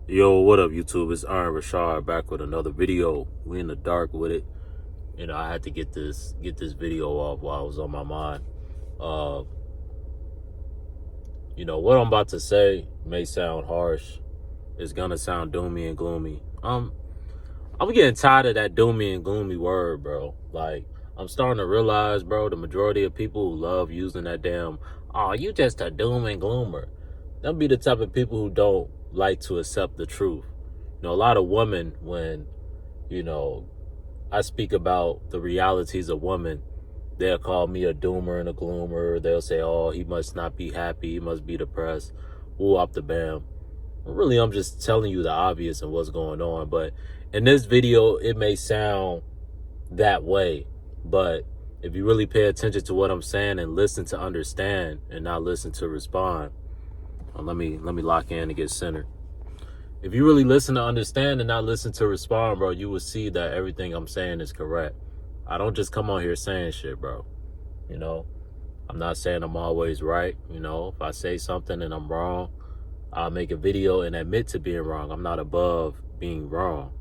Yo, what up, YouTube? It's Richawd back with another video. We in the dark with it. You know, I had to get this video off while it was on my mind. Uh, what I'm about to say may sound harsh. It's gonna sound doomy and gloomy. I'm getting tired of that doomy and gloomy word, bro. Like, I'm starting to realize, bro, the majority of people who love using that damn, oh, you just a doom and gloomer. They'll be the type of people who don't like to accept the truth. A lot of women, when, I speak about the realities of women, they'll call me a doomer and a gloomer. They'll say, oh, he must not be happy. He must be depressed. Ooh, up the bam. Really, I'm just telling you the obvious and what's going on. But in this video, it may sound that way. But if you really pay attention to what I'm saying and listen to understand and not listen to respond, let me lock in and get centered. If you really listen to understand and not listen to respond, bro, you will see that everything I'm saying is correct. I don't just come on here saying shit, bro. I'm not saying I'm always right. If I say something and I'm wrong, I'll make a video and admit to being wrong. I'm not above being wrong.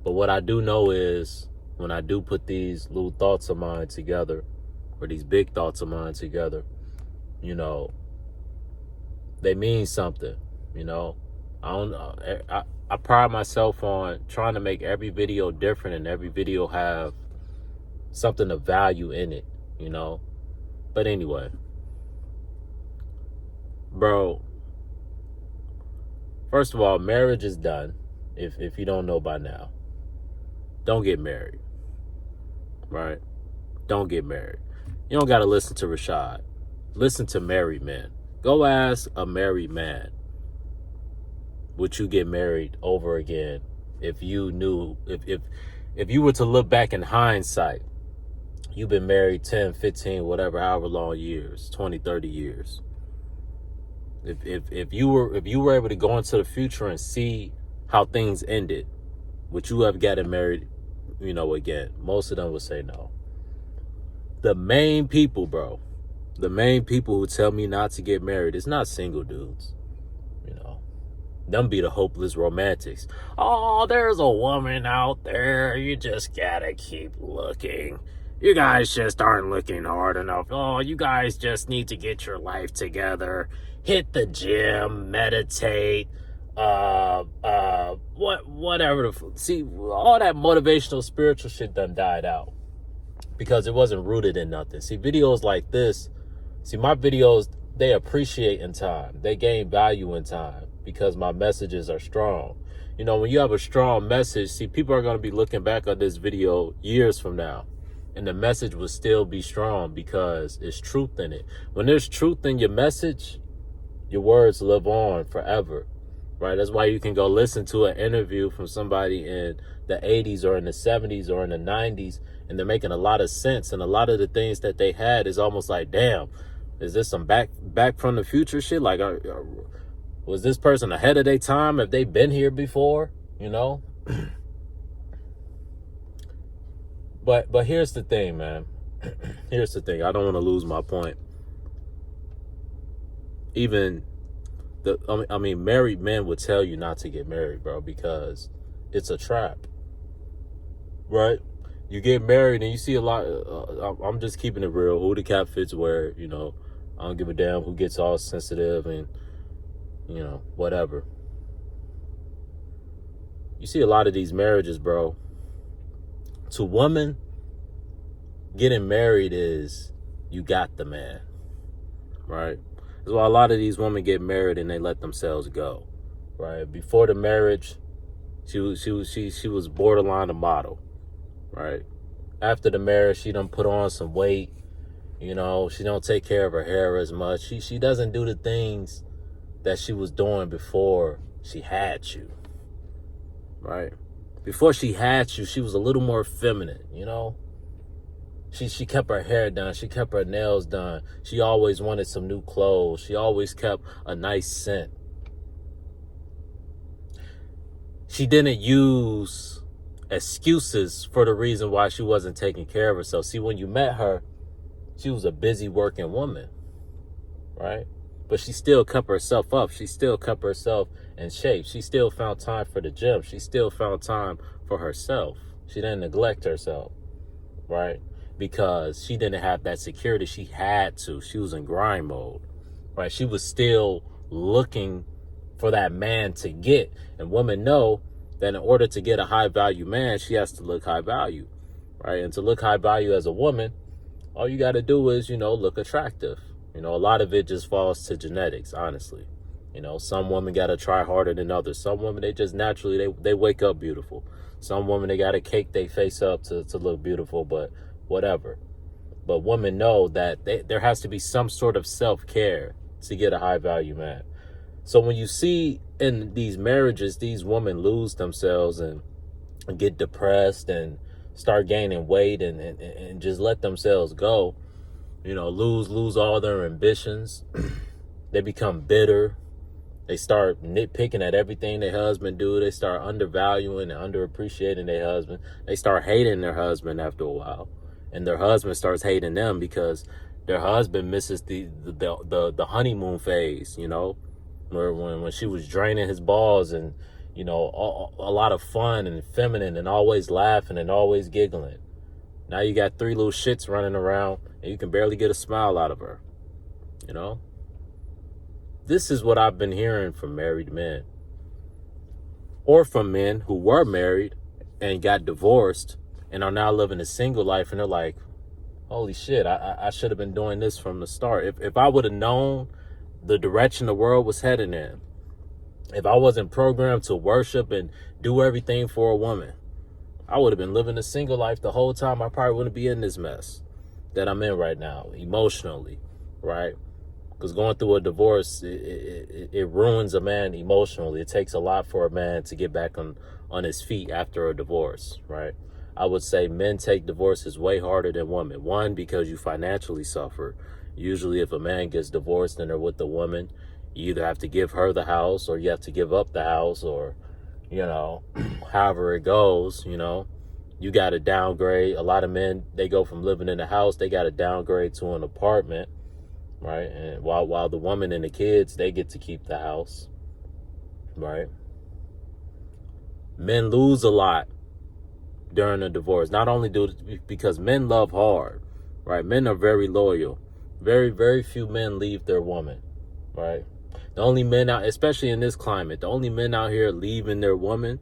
But what I do know is when I do put these little thoughts of mine together, or these big thoughts of mine together, they mean something. I pride myself on trying to make every video different and every video have something of value in it, But anyway, bro, first of all, marriage is done. If you don't know by now, don't get married, right? Don't get married. You don't got to listen to Richawd. Listen to married men. Go ask a married man, would you get married over again if you knew, if you were to look back in hindsight, you've been married 10, 15, whatever, however long years, 20, 30 years. If you were able to go into the future and see how things ended, would you have gotten married, again? Most of them would say no. The main people, bro, the main people who tell me not to get married, it's not single dudes. Them be the hopeless romantics. Oh, there's a woman out there. You just gotta keep looking. You guys just aren't looking hard enough. Oh, you guys just need to get your life together. Hit the gym, meditate, whatever. See, all that motivational spiritual shit done died out because it wasn't rooted in nothing. See, videos like this, my videos, they appreciate in time. They gain value in time because my messages are strong. When you have a strong message, see, people are going to be looking back on this video years from now, and the message will still be strong because it's truth in it. When there's truth in your message, your words live on forever, right? That's why you can go listen to an interview from somebody in the 80s or in the 70s or in the 90s, and they're making a lot of sense. And a lot of the things that they had is almost like, damn, is this some back from the future shit? Like, was this person ahead of their time? Have they been here before? But here's the thing, man. Here's the thing. I don't want to lose my point. Even married men would tell you not to get married, bro, because it's a trap, right? You get married and you see a lot. I'm just keeping it real. Who the cat fits where, I don't give a damn who gets all sensitive and, whatever. You see a lot of these marriages, bro. To women, getting married is you got the man, right? That's why a lot of these women get married and they let themselves go, right? Before the marriage, she was borderline a model, right? After the marriage, she done put on some weight. She don't take care of her hair as much. She doesn't do the things that she was doing before she had you, right? Before she had you, she was a little more feminine, She kept her hair done. She kept her nails done. She always wanted some new clothes. She always kept a nice scent. She didn't use excuses for the reason why she wasn't taking care of herself. See, when you met her, she was a busy working woman, right? but she still kept herself up. She still kept herself in shape. She still found time for the gym. She still found time for herself. She didn't neglect herself, right? Because she didn't have that security. She had to. She was in grind mode, right? She was still looking for that man to get. And women know that in order to get a high value man, she has to look high value, right? And to look high value as a woman, all you got to do is, look attractive. A lot of it just falls to genetics, honestly. Some women got to try harder than others. Some women, they just naturally, they wake up beautiful. Some women, they got to cake their face up to look beautiful, but whatever. But women know that there has to be some sort of self-care to get a high value man. So when you see in these marriages, these women lose themselves and get depressed and start gaining weight and just let themselves go, lose all their ambitions. They become bitter. They start nitpicking at everything their husband do. They start undervaluing and underappreciating their husband. They start hating their husband after a while. And their husband starts hating them because their husband misses the honeymoon phase, where when she was draining his balls and, a lot of fun and feminine and always laughing and always giggling. Now you got 3 little shits running around and you can barely get a smile out of her, This is what I've been hearing from married men, or from men who were married and got divorced and are now living a single life. And they're like, holy shit, I should have been doing this from the start. If I would have known the direction the world was heading in, if I wasn't programmed to worship and do everything for a woman, I would have been living a single life the whole time. I probably wouldn't be in this mess that I'm in right now, emotionally, right? Because going through a divorce, it ruins a man emotionally. It takes a lot for a man to get back on his feet after a divorce, right? I would say men take divorces way harder than women. One, because you financially suffer. Usually if a man gets divorced and they're with a woman, you either have to give her the house or you have to give up the house, or, however it goes, you got to downgrade. A lot of men, they go from living in a house, they got to downgrade to an apartment, right? And while the woman and the kids, they get to keep the house, right? Men lose a lot during a divorce. Not only because men love hard, right? Men are very loyal. Very, very few men leave their woman, right? The only men out, especially in this climate, the only men out here leaving their woman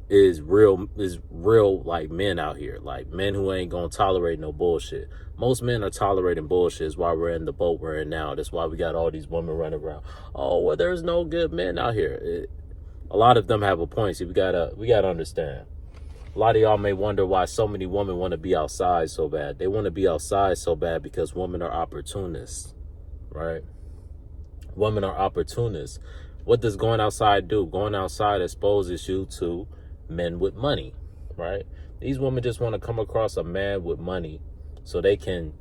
is real like men out here, like men who ain't gonna tolerate no bullshit. Most men are tolerating bullshit. Is why we're in the boat we're in now. That's why we got all these women running around. Oh, well, there's no good men out here. A lot of them have a point. See, we gotta understand. A lot of y'all may wonder why so many women want to be outside so bad. They want to be outside so bad because women are opportunists, right? Women are opportunists. What does going outside do? Going outside exposes you to men with money, right? These women just want to come across a man with money so they can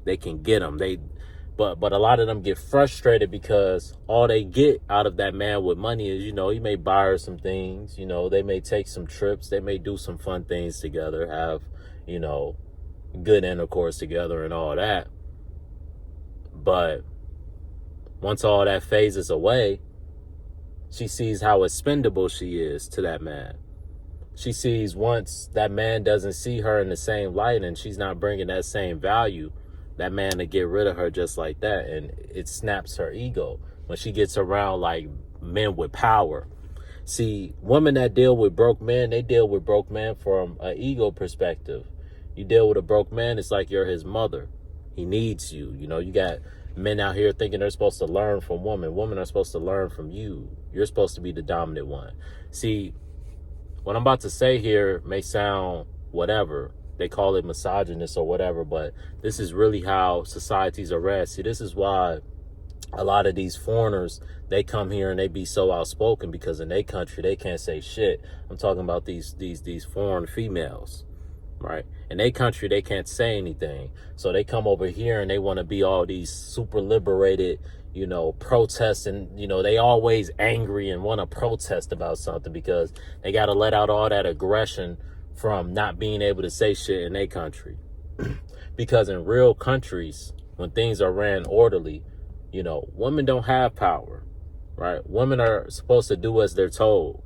get them. But a lot of them get frustrated because all they get out of that man with money is, he may buy her some things, they may take some trips, they may do some fun things together, have, good intercourse together and all that. But once all that phases away, she sees how expendable she is to that man. She sees once that man doesn't see her in the same light and she's not bringing that same value, that man to get rid of her just like that, and it snaps her ego when she gets around like men with power. See, women that deal with broke men, they deal with broke men from an ego perspective. You deal with a broke man, it's like you're his mother. He needs you. You got men out here thinking they're supposed to learn from women. Women are supposed to learn from you. You're supposed to be the dominant one. See, what I'm about to say here may sound whatever. They call it misogynist or whatever, but this is really how societies are ran. See, this is why a lot of these foreigners, they come here and they be so outspoken because in their country, they can't say shit. I'm talking about these foreign females, right? In their country, they can't say anything. So they come over here and they want to be all these super liberated, protesting, they always angry and want to protest about something because they got to let out all that aggression from not being able to say shit in their country. Because in real countries, when things are ran orderly, You know, women don't have power, right? Women are supposed to do as they're told,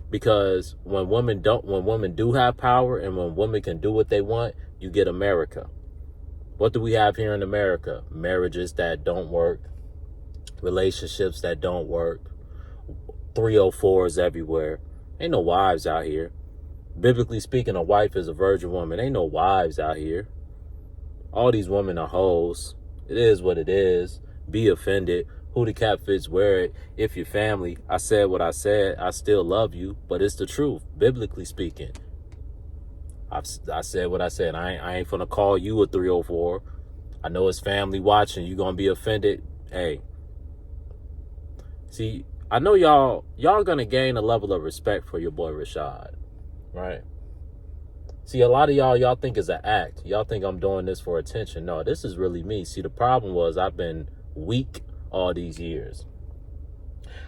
because when women do have power and when women can do what they want, you get America. What do we have here in America? Marriages that don't work, relationships that don't work, 304s everywhere. Ain't no wives out here. Biblically speaking, a wife is a virgin woman. Ain't no wives out here. All these women are hoes. It is what it is. Be offended. Who the cap fits, wear it. If your family, I said what I said. I still love you, but it's the truth. Biblically speaking, I said what I said. I ain't gonna call you a 304. I know it's family watching. You gonna be offended. Hey, see, I know y'all gonna gain a level of respect for your boy Richawd, right? See, a lot of y'all think it's an act. Y'all think I'm doing this for attention. No, this is really me. See, the problem was I've been weak all these years.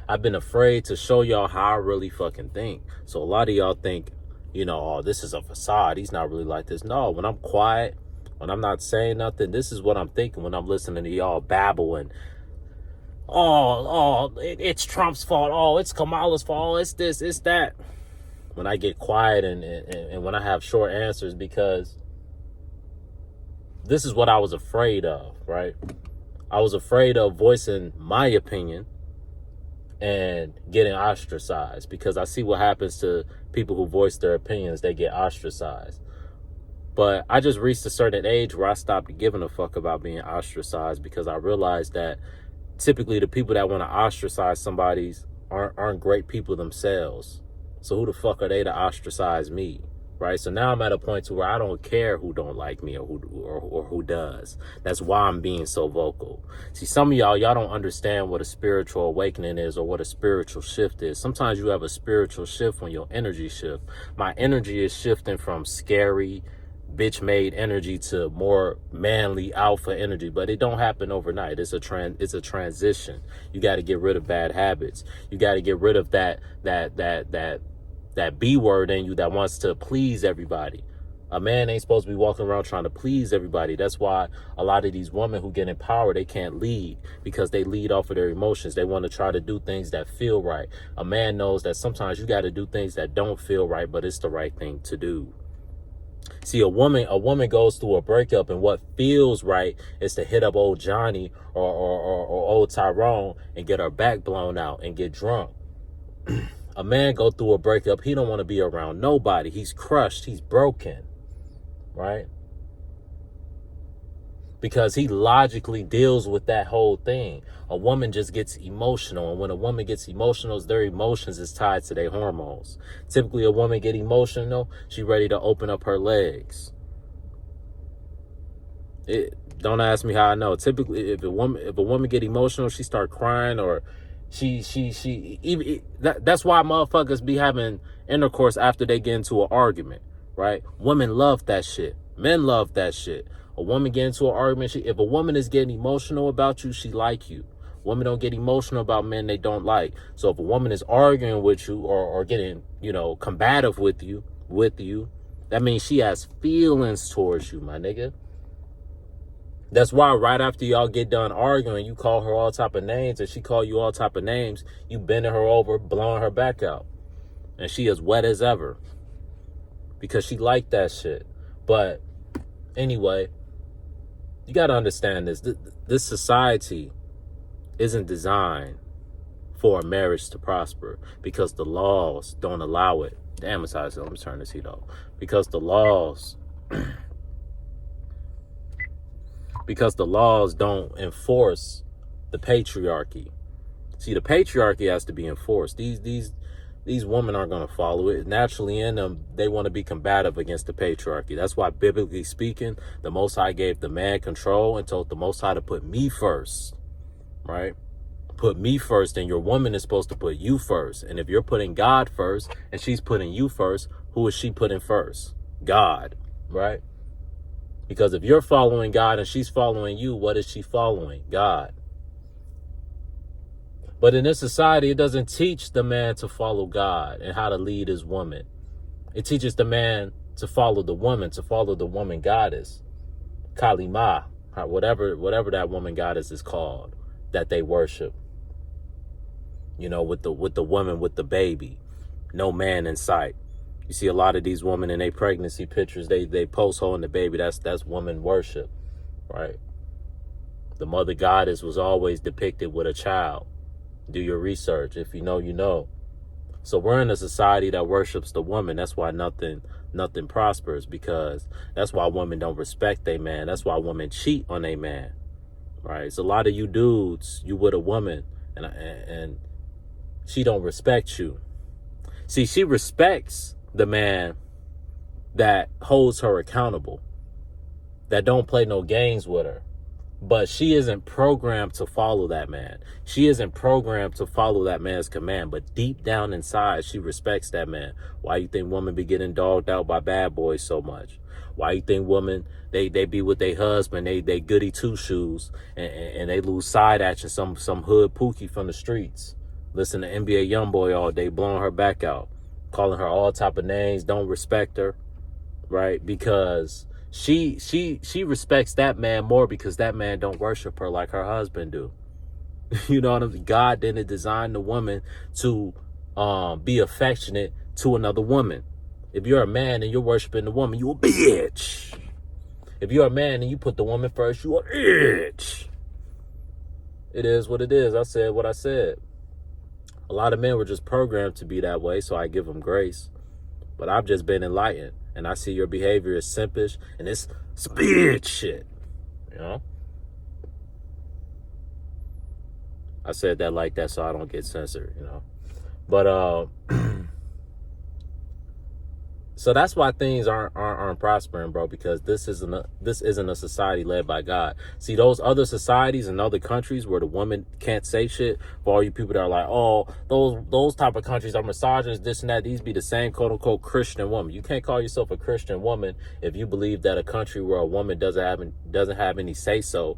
I've been afraid to show y'all how I really fucking think. So a lot of y'all think, you know, oh, this is a facade. He's not really like this. No, when I'm quiet, when I'm not saying nothing, this is what I'm thinking when I'm listening to y'all babble and, it's Trump's fault. Oh, it's Kamala's fault. It's this, it's that. When I get quiet and when I have short answers, because this is what I was afraid of, right? I was afraid of voicing my opinion and getting ostracized, because I see what happens to people who voice their opinions. They get ostracized. But I just reached a certain age where I stopped giving a fuck about being ostracized, because I realized that typically the people that want to ostracize somebody's aren't great people themselves. So who the fuck are they to ostracize me, right? So now I'm at a point to where I don't care who don't like me or who does. That's why I'm being so vocal. See, some of y'all don't understand what a spiritual awakening is or what a spiritual shift is. Sometimes you have a spiritual shift when your energy shift. My energy is shifting from scary, bitch-made energy to more manly alpha energy, but it don't happen overnight. It's a transition. You got to get rid of bad habits. You got to get rid of that B word in you that wants to please everybody. A man ain't supposed to be walking around trying to please everybody. That's why a lot of these women who get in power, they can't lead, because they lead off of their emotions. They want to try to do things that feel right. A man knows that sometimes you got to do things that don't feel right, but it's the right thing to do. See, a woman goes through a breakup, and what feels right is to hit up old Johnny or old Tyrone and get her back blown out and get drunk. A man go through a breakup, he don't want to be around nobody. He's crushed, he's broken, right? Because he logically deals with that whole thing. A woman just gets emotional, and when a woman gets emotional, their emotions is tied to their hormones. Typically, a woman get emotional, she ready to open up her legs. Don't ask me how I know. Typically, if a woman get emotional, she start crying, or that's why motherfuckers be having intercourse after they get into an argument, right? Women love that shit. Men love that shit. A woman get into an argument. If a woman is getting emotional about you, she like you. Women don't get emotional about men they don't like. So if a woman is arguing with you or getting, combative with you, that means she has feelings towards you, my nigga. That's why right after y'all get done arguing, you call her all type of names, and she call you all type of names. You bending her over, blowing her back out, and she as wet as ever, because she like that shit. But anyway, you got to understand this. This society isn't designed for a marriage to prosper, because the laws don't allow it. Damn, it's hot. Let me turn this heat off. Because the laws don't enforce the patriarchy. See, the patriarchy has to be enforced. These women aren't going to follow it. Naturally in them, they want to be combative against the patriarchy. That's why, biblically speaking, the Most High gave the man control and told the Most High to put me first, right? Put me first, and your woman is supposed to put you first. And if you're putting God first and she's putting you first, who is she putting first? God, right? Because if you're following God and she's following you, what is she following? God. But in this society, it doesn't teach the man to follow God and how to lead his woman. It teaches the man to follow the woman goddess, Kalima, whatever that woman goddess is called. that they worship. You know, with the woman with the baby, no man in sight. You see a lot of these women in their pregnancy pictures, they post holding the baby. That's woman worship, right? The mother goddess was always depicted with a child. Do your research. If you know, you know. So we're in a society that worships the woman. That's why nothing prospers, because that's why women don't respect a man. That's why women cheat on a man, right? It's a lot of you dudes, you with a woman, and she don't respect you. See, she respects the man that holds her accountable, that don't play no games with her. But she isn't programmed to follow that man. She isn't programmed to follow that man's command. But deep down inside, she respects that man. Why you think women be getting dogged out by bad boys so much? Why you think women, they be with their husband, they goody two shoes, and they lose side action, some hood pookie from the streets. Listen to NBA Youngboy all day, blowing her back out, calling her all type of names, don't respect her, right? Because she respects that man more, because that man don't worship her like her husband do. You know what I mean? God didn't design the woman to be affectionate to another woman. If you're a man and you're worshiping the woman, you a bitch. If you're a man and you put the woman first, you a bitch. It is what it is. I said what I said. A lot of men were just programmed to be that way, so I give them grace. But I've just been enlightened, and I see your behavior is simpish, and it's bitch shit, you know? I said that like that so I don't get censored, you know? But, so that's why things aren't prospering, bro, because this isn't a society led by God. See, those other societies and other countries where the woman can't say shit, for all you people that are like, oh, those type of countries are misogynist, this and that, these be the same quote unquote Christian woman. You can't call yourself a Christian woman if you believe that a country where a woman doesn't have any say so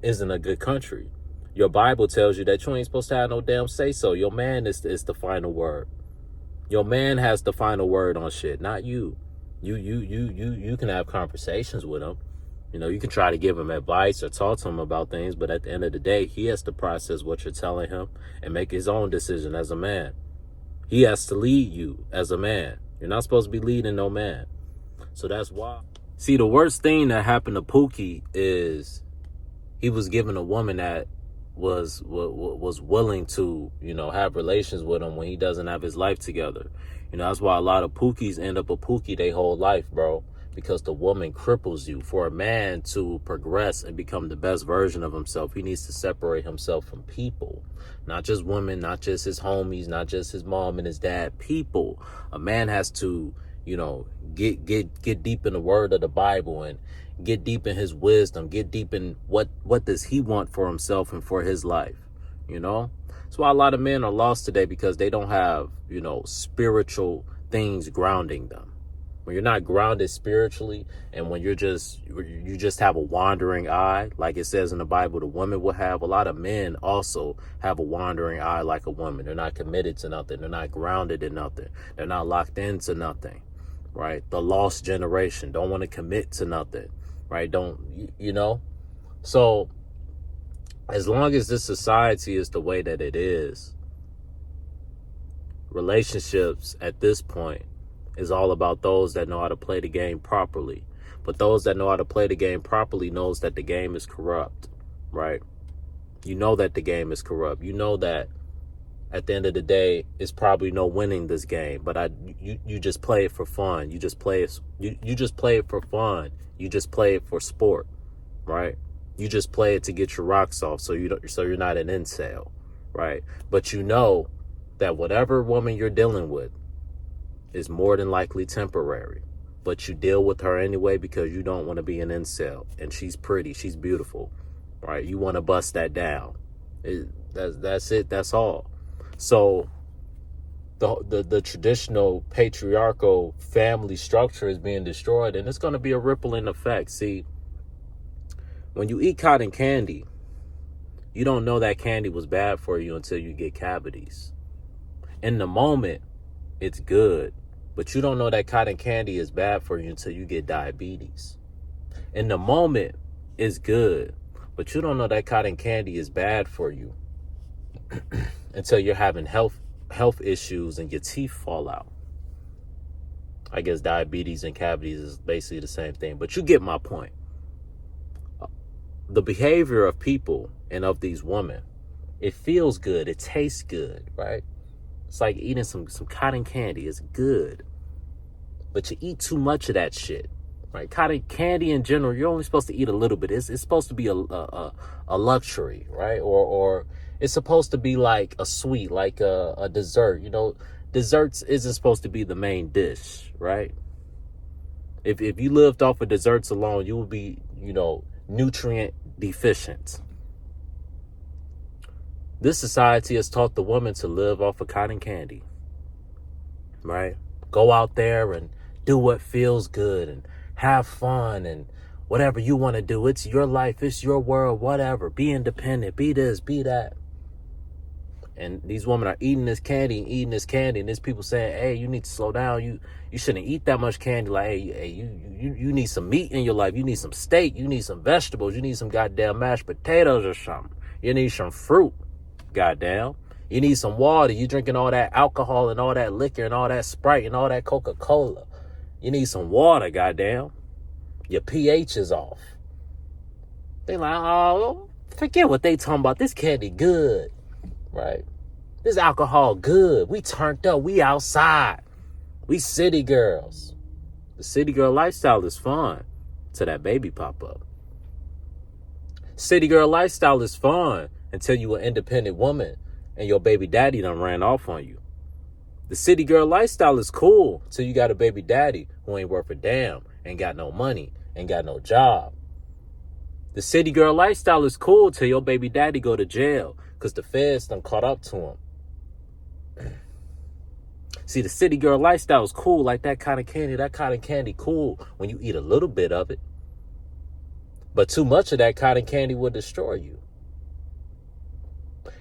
isn't a good country. Your Bible tells you that you ain't supposed to have no damn say so. Your man is the final word. Your man has the final word on shit, not you. You can have conversations with him. You know, you can try to give him advice or talk to him about things, but at the end of the day, he has to process what you're telling him and make his own decision as a man. He has to lead you as a man. You're not supposed to be leading no man. So that's why. See, the worst thing that happened to Pookie is he was given a woman that was willing to, you know, have relations with him when he doesn't have his life together. You know, that's why a lot of Pookies end up a Pookie their whole life, bro, because the woman cripples you. For a man to progress and become the best version of himself, he needs to separate himself from people, not just women, not just his homies, not just his mom and his dad, people. A man has to, you know, get deep in the word of the Bible and get deep in his wisdom, get deep in what does he want for himself and for his life, you know? That's why a lot of men are lost today, because they don't have, you know, spiritual things grounding them. When you're not grounded spiritually, and when you just have a wandering eye, like it says in the Bible, the woman will have. A lot of men also have a wandering eye like a woman. They're not committed to nothing. They're not grounded in nothing. They're not locked into nothing, right? The lost generation don't want to commit to nothing, right? Don't, you know? So as long as this society is the way that it is, relationships at this point is all about those that know how to play the game properly. But those that know how to play the game properly knows that the game is corrupt, right? You know that the game is corrupt. You know that at the end of the day, it's probably no winning this game, but you just play it for fun. You just play it. You just play it for fun. You just play it for sport, right? You just play it to get your rocks off, so you're not an incel, right? But you know that whatever woman you're dealing with is more than likely temporary, but you deal with her anyway because you don't want to be an incel, and she's pretty, she's beautiful, right? You want to bust that down. That's it. That's all. So the traditional patriarchal family structure is being destroyed, and it's going to be a rippling effect. See, when you eat cotton candy, you don't know that candy was bad for you until you get cavities. In the moment, it's good, but you don't know that cotton candy is bad for you until you get diabetes. In the moment, it's good, But you don't know that cotton candy is bad for you until you're having health issues and your teeth fall out. I guess diabetes and cavities is basically the same thing, but you get my point. The behavior of people and of these women, it feels good, it tastes good, right? It's like eating some cotton candy. It's good, but you eat too much of that shit, right? Cotton candy in general, you're only supposed to eat a little bit. It's supposed to be a luxury, right? Or it's supposed to be like a sweet, like a dessert. You know, desserts isn't supposed to be the main dish, right? If you lived off of desserts alone, you would be, nutrient deficient. This society has taught the woman to live off of cotton candy, right? Go out there and do what feels good and have fun and whatever you want to do. It's your life. It's your world, whatever. Be independent. Be this, be that. And these women are eating this candy. And there's people saying, hey, you need to slow down. You shouldn't eat that much candy. Like, hey, you need some meat in your life. You need some steak. You need some vegetables. You need some goddamn mashed potatoes or something. You need some fruit. Goddamn. You need some water. You drinking all that alcohol and all that liquor and all that Sprite and all that Coca-Cola. You need some water, goddamn. Your pH is off. They like, oh, forget what they talking about. This candy good, right? This alcohol good. We turned up. We outside. We city girls. The city girl lifestyle is fun till that baby pop up. City girl lifestyle is fun until you an independent woman and your baby daddy done ran off on you. The city girl lifestyle is cool till you got a baby daddy who ain't worth a damn, ain't got no money, ain't got no job. The city girl lifestyle is cool till your baby daddy go to jail because the feds done caught up to him. See, the city girl lifestyle is cool like that cotton candy. That cotton candy cool when you eat a little bit of it. But too much of that cotton candy will destroy you.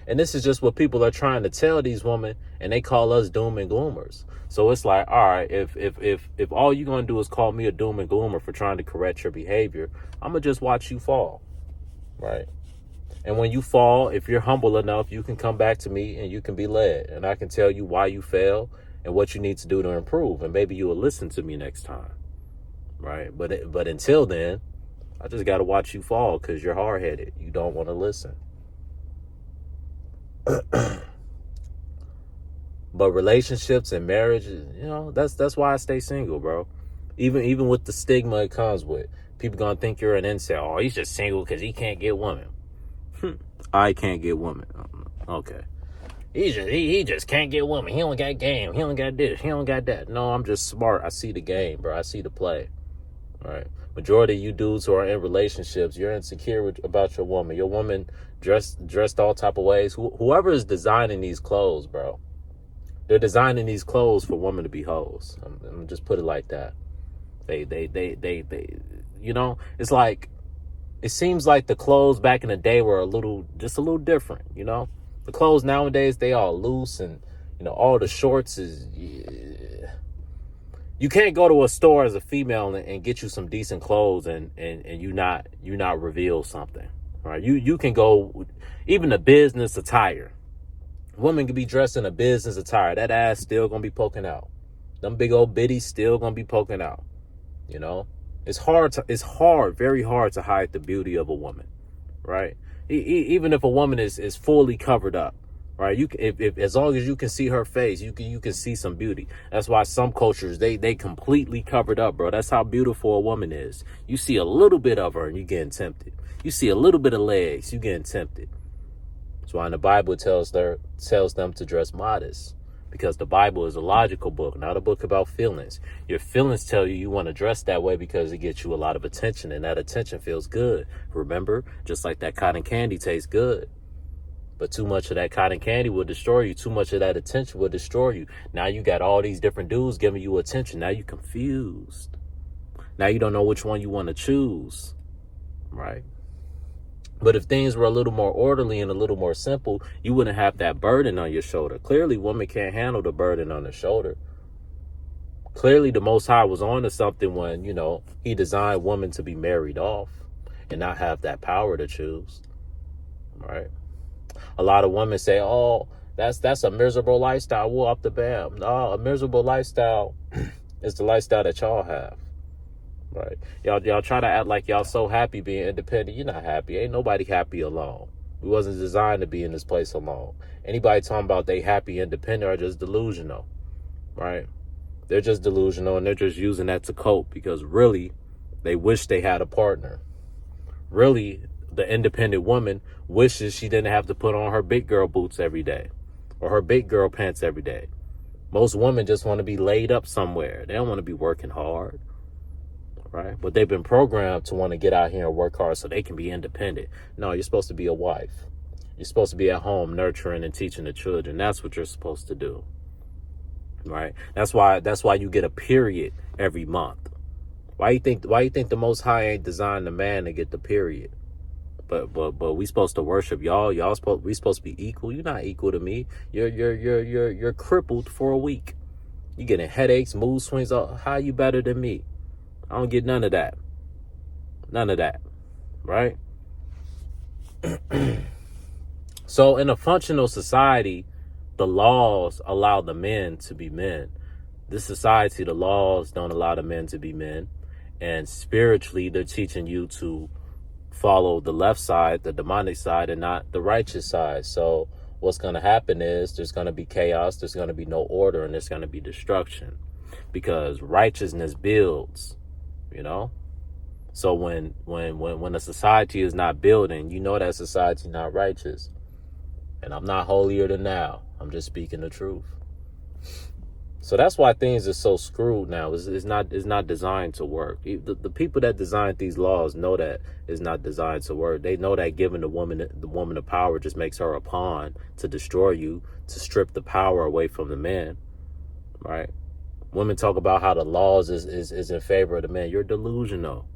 And this is just what people are trying to tell these women, and they call us doom and gloomers. So it's like, all right, if all you're going to do is call me a doom and gloomer for trying to correct your behavior, I'm going to just watch you fall, right? And when you fall, if you're humble enough, you can come back to me and you can be led. And I can tell you why you fell and what you need to do to improve. And maybe you will listen to me next time, right? But until then, I just got to watch you fall because you're hard-headed. You don't want to listen. But relationships and marriage, that's why I stay single, bro. Even with the stigma it comes with. People gonna think you're an incel. Oh, he's just single because he can't get women. I can't get women. Okay. He just can't get women. He don't got game. He don't got this. He don't got that. No, I'm just smart. I see the game, bro. I see the play. All right. Majority of you dudes who are in relationships, you're insecure about your woman. Your woman dressed all type of ways. Whoever is designing these clothes, bro, they're designing these clothes for women to be hoes. I'm gonna just put it like that. They it's like, it seems like the clothes back in the day were just a little different. The clothes nowadays, they all loose and all the shorts is. Yeah. You can't go to a store as a female and get you some decent clothes and you not reveal something, right? You can go even a business attire. Women can be dressed in a business attire. That ass still gonna be poking out. Them big old bitties still gonna be poking out. It's very hard to hide the beauty of a woman, right? Even if a woman is fully covered up. Right, if as long as you can see her face, you can see some beauty. That's why some cultures they completely covered up, bro. That's how beautiful a woman is. You see a little bit of her and you getting tempted. You see a little bit of legs, you getting tempted. That's why in the Bible it tells them to dress modest, because the Bible is a logical book, not a book about feelings. Your feelings tell you want to dress that way because it gets you a lot of attention, and that attention feels good. Remember, just like that cotton candy tastes good. But too much of that cotton candy will destroy you. Too much of that attention will destroy you. Now you got all these different dudes giving you attention. Now you confused. Now you don't know which one you want to choose. Right? But if things were a little more orderly and a little more simple, you wouldn't have that burden on your shoulder. Clearly, women can't handle the burden on their shoulder. Clearly, the Most High was on to something when, he designed women to be married off. and not have that power to choose, right? A lot of women say, oh, that's a miserable lifestyle. Well, up the bam. No, a miserable lifestyle is the lifestyle that y'all have, right? Y'all try to act like y'all so happy being independent. You're not happy. Ain't nobody happy alone. We wasn't designed to be in this place alone. Anybody talking about they happy independent are just delusional, right? They're just delusional, and they're just using that to cope, because really they wish they had a partner. Really, the independent woman wishes she didn't have to put on her big girl boots every day or her big girl pants every day. Most women just want to be laid up somewhere. They don't want to be working hard, right? But they've been programmed to want to get out here and work hard so they can be independent. No, you're supposed to be a wife. You're supposed to be at home nurturing and teaching the children. That's what you're supposed to do, right? That's why you get a period every month. Why you think the Most High ain't designed the man to get the period? But we supposed to worship y'all. We supposed to be equal. You're not equal to me. You're crippled for a week. You getting headaches, mood swings. How you better than me? I don't get none of that. None of that, right? So in a functional society, the laws allow the men to be men. This society, the laws don't allow the men to be men. And spiritually, they're teaching you to follow the left side, the demonic side, and not the righteous side. So what's going to happen is there's going to be chaos, there's going to be no order, and there's going to be destruction, because righteousness builds, you know? So when a society is not building, you know that society not righteous. And I'm not holier than thou. I'm just speaking the truth. So that's why things are so screwed now. It's not designed to work. The people that designed these laws know that it's not designed to work. They know that giving the woman the power just makes her a pawn to destroy you, to strip the power away from the man, right? Women talk about how the laws is in favor of the man. You're delusional.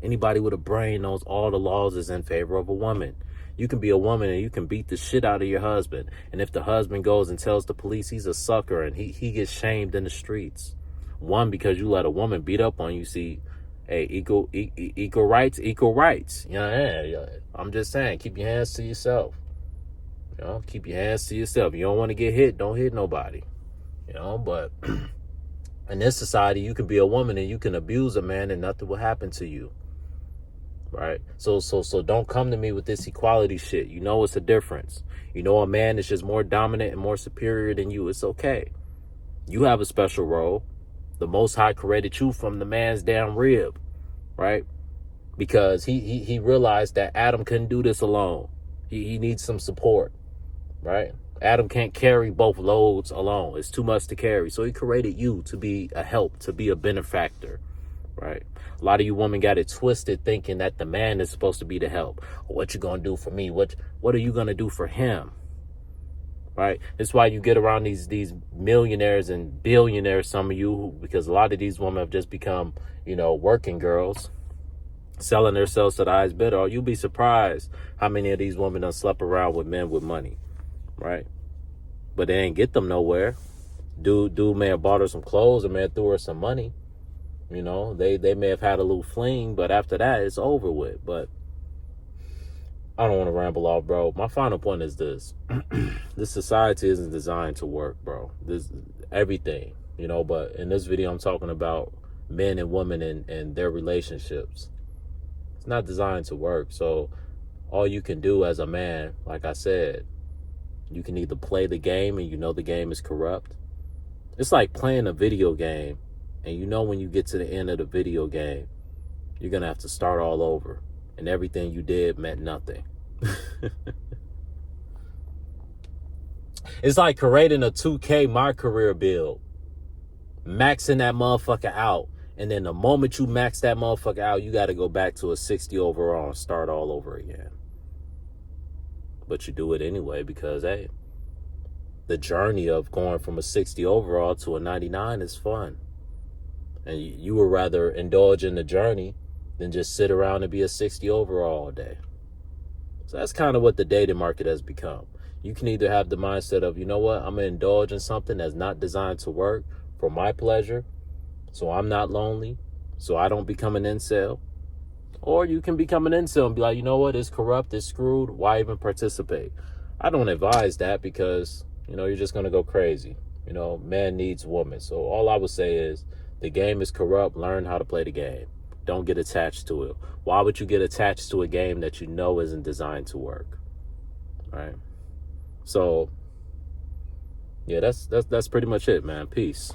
Anybody with a brain knows all the laws is in favor of a woman. You can be a woman and you can beat the shit out of your husband. And if the husband goes and tells the police he's a sucker and he gets shamed in the streets. One, because you let a woman beat up on you. See, hey, equal rights. You know, yeah. I'm just saying, keep your hands to yourself. You know, keep your hands to yourself. You don't want to get hit, don't hit nobody. You know, but in this society, you can be a woman and you can abuse a man and nothing will happen to you. Right. So don't come to me with this equality shit. You know, it's a difference. You know, a man is just more dominant and more superior than you. It's okay. You have a special role. The Most High created you from the man's damn rib. Right. Because he realized that Adam couldn't do this alone. He needs some support. Right. Adam can't carry both loads alone. It's too much to carry. So he created you to be a help, to be a benefactor. Right. A lot of you women got it twisted thinking that the man is supposed to be the help. What you gonna do for me? What are you gonna do for him? Right. That's why you get around these millionaires and billionaires, some of you, because a lot of these women have just become, you know, working girls, selling themselves to the highest bidder. Or you'll be surprised how many of these women done slept around with men with money. Right. But they ain't get them nowhere. Dude may have bought her some clothes and may have threw her some money. You know, they may have had a little fling, but after that, it's over with. But I don't want to ramble off, bro. My final point is this. This society isn't designed to work, bro. This everything, you know, but in this video, I'm talking about men and women and their relationships. It's not designed to work. So all you can do as a man, like I said, you can either play the game and you know the game is corrupt. It's like playing a video game. And you know when you get to the end of the video game, you're going to have to start all over. And everything you did meant nothing. It's like creating a 2K My Career build. Maxing that motherfucker out. And then the moment you max that motherfucker out, you got to go back to a 60 overall and start all over again. But you do it anyway because, hey, the journey of going from a 60 overall to a 99 is fun. And you would rather indulge in the journey than just sit around and be a 60 overall all day. So that's kind of what the dating market has become. You can either have the mindset of, you know what, I'm going to indulge in something that's not designed to work for my pleasure, so I'm not lonely, so I don't become an incel. Or you can become an incel and be like, you know what, it's corrupt, it's screwed, why even participate? I don't advise that because, you're just going to go crazy. Man needs woman. So all I would say is the game is corrupt. Learn how to play the game. Don't get attached to it. Why would you get attached to a game that you know isn't designed to work? Right? So, yeah, that's pretty much it, man. Peace.